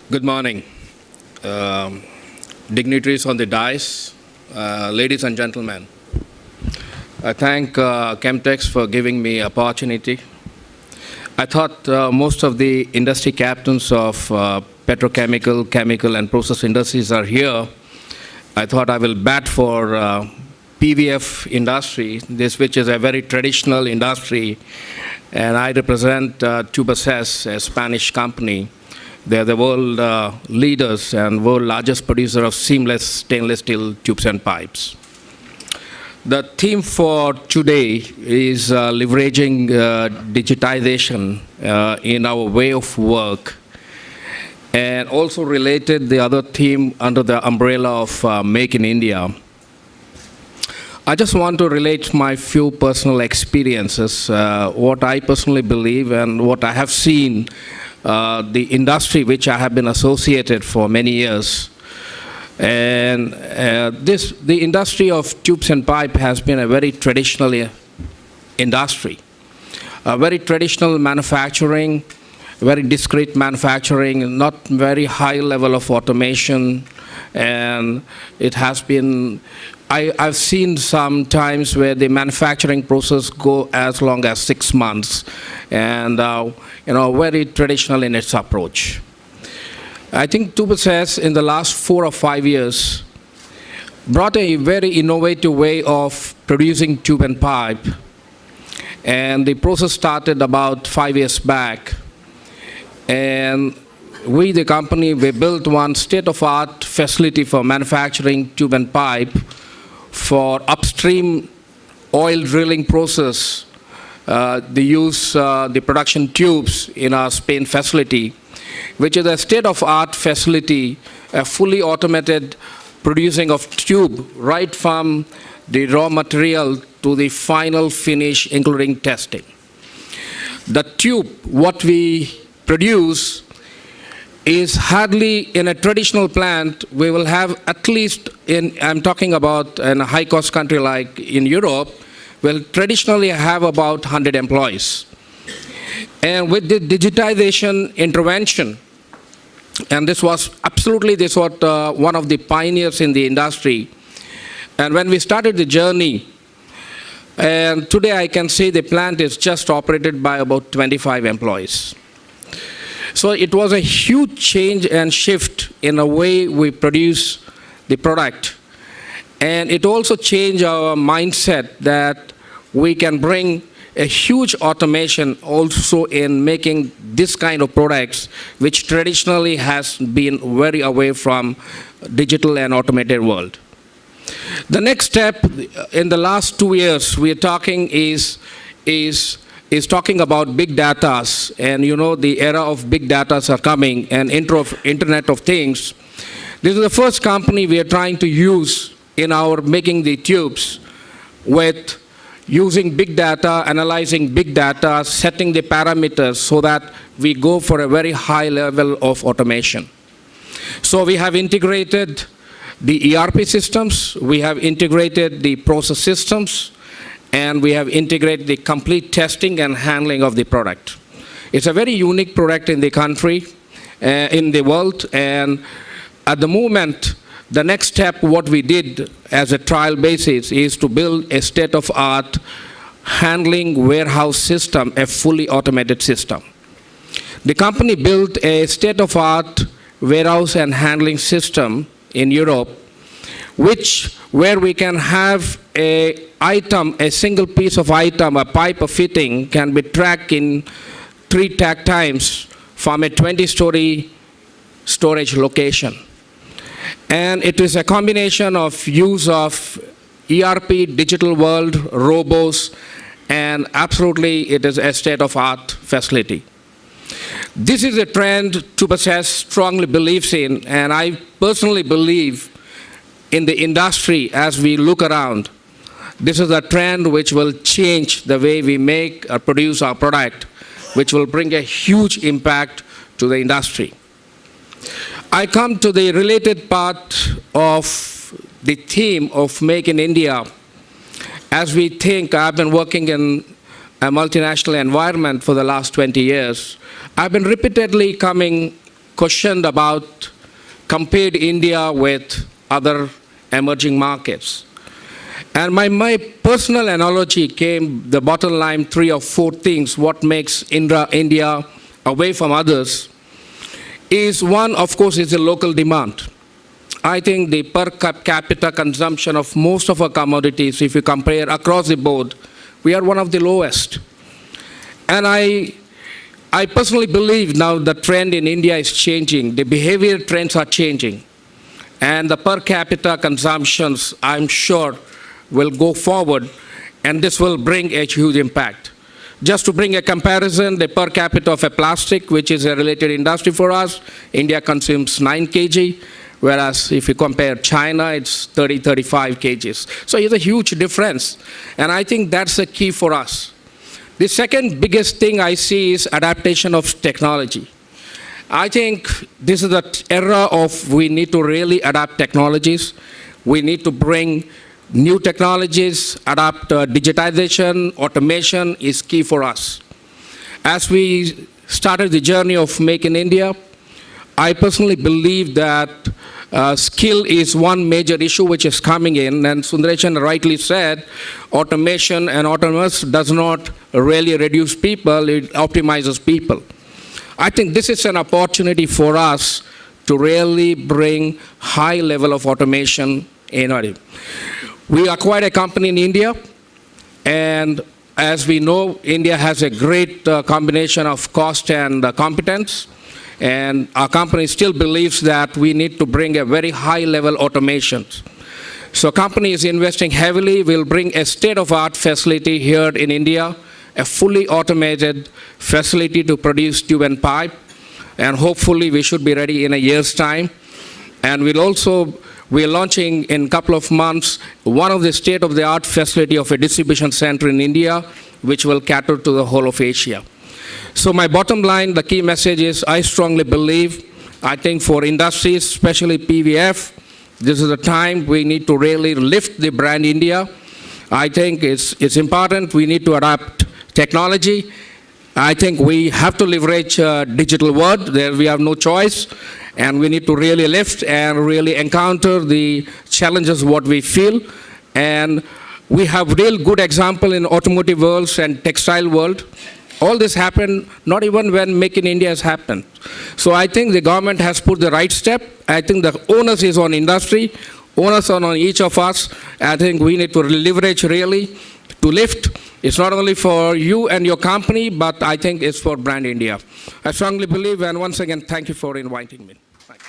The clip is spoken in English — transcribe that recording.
Good morning, dignitaries on the dais, ladies and gentlemen. I thank Chemtech for giving me opportunity. I thought most of the industry captains of petrochemical, chemical, and process industries are here. I thought I will bat for PVF industry, this which is a very traditional industry, and I represent Tubacex, a Spanish company. They're the world leaders and world largest producer of seamless stainless steel tubes and pipes. The theme for today is leveraging digitization in our way of work, and also related the other theme under the umbrella of Make in India. I just want to relate my few personal experiences, what I personally believe and what I have seen the industry which I have been associated for many years. And the industry of tubes and pipe has been a very traditional industry. A very traditional manufacturing, very discrete manufacturing, not very high level of automation. And it has been, I've seen some times where the manufacturing process go as long as 6 months, and very traditional in its approach. I think Tubacex in the last 4 or 5 years brought a very innovative way of producing tube and pipe, and the process started about 5 years back. And we, the company, we built one state-of-art facility for manufacturing tube and pipe for upstream oil drilling process. They use the production tubes in our Spain facility, which is a state-of-art facility, a fully automated producing of tube right from the raw material to the final finish, including testing. The tube, what we produce, is hardly in a traditional plant. We will have at least I'm talking about in a high-cost country like in Europe, we'll traditionally have about 100 employees. And with the digitization intervention, and this was one of the pioneers in the industry. And when we started the journey, and today I can say the plant is just operated by about 25 employees. So it was a huge change and shift in the way we produce the product. And it also changed our mindset that we can bring a huge automation also in making this kind of products, which traditionally has been very away from digital and automated world. The next step in the last 2 years we are talking is talking about big data, and the era of big data are coming, and Internet of Things. This is the first company we are trying to use in our making the tubes with using big data, analyzing big data, setting the parameters so that we go for a very high level of automation. So we have integrated the ERP systems, we have integrated the process systems, and we have integrated the complete testing and handling of the product. It's a very unique product in the country, in the world, and at the moment, the next step, what we did as a trial basis, is to build a state-of-art handling warehouse system, a fully automated system. The company built a state-of-art warehouse and handling system in Europe, where we can have a single piece of item, a pipe or fitting, can be tracked in 3 takt times from a 20-story storage location. And it is a combination of use of ERP, digital world, robots, and absolutely it is a state-of-art facility. This is a trend Tubacex strongly believes in, and I personally believe in the industry as we look around. This is a trend which will change the way we make or produce our product, which will bring a huge impact to the industry. I come to the related part of the theme of Make in India. As we think, I've been working in a multinational environment for the last 20 years. I've been repeatedly coming questioned about compared India with other emerging markets. And my personal analogy came, the bottom line, 3 or 4 things, what makes India away from others, is one, of course, is the local demand. I think the per capita consumption of most of our commodities, if you compare across the board, we are one of the lowest. And I personally believe now the trend in India is changing. The behavior trends are changing. And the per capita consumptions, I'm sure, will go forward, and this will bring a huge impact. Just to bring a comparison, the per capita of a plastic, which is a related industry for us, India consumes 9 kg, whereas if you compare China, it's 30, 35 kgs. So it's a huge difference, and I think that's the key for us. The second biggest thing I see is adaptation of technology. I think this is the era of we need to really adapt technologies. We need to bring new technologies, adapt digitization, automation is key for us. As we started the journey of Make in India, I personally believe that skill is one major issue which is coming in, and Sundaresan rightly said, automation and autonomous does not really reduce people, it optimizes people. I think this is an opportunity for us to really bring high level of automation in our. We acquired a company in India, and as we know, India has a great combination of cost and competence, and our company still believes that we need to bring a very high level automation. So company is investing heavily. We'll bring a state-of-art facility here in India, a fully automated facility to produce tube and pipe, and hopefully we should be ready in a year's time. And we're launching in a couple of months one of the state-of-the-art facility of a distribution center in India, which will cater to the whole of Asia. So my bottom line, the key message is I strongly believe, I think for industries, especially PVF, this is the time we need to really lift the brand India. I think it's important. We need to adapt technology. I think we have to leverage digital world. There we have no choice. And we need to really lift and really encounter the challenges what we feel. And we have real good example in automotive worlds and textile world. All this happened not even when Make in India has happened. So I think the government has put the right step. I think the onus is on industry, onus on each of us. I think we need to leverage really to lift. It's not only for you and your company, but I think it's for brand India. I strongly believe, and once again, thank you for inviting me. Thank you.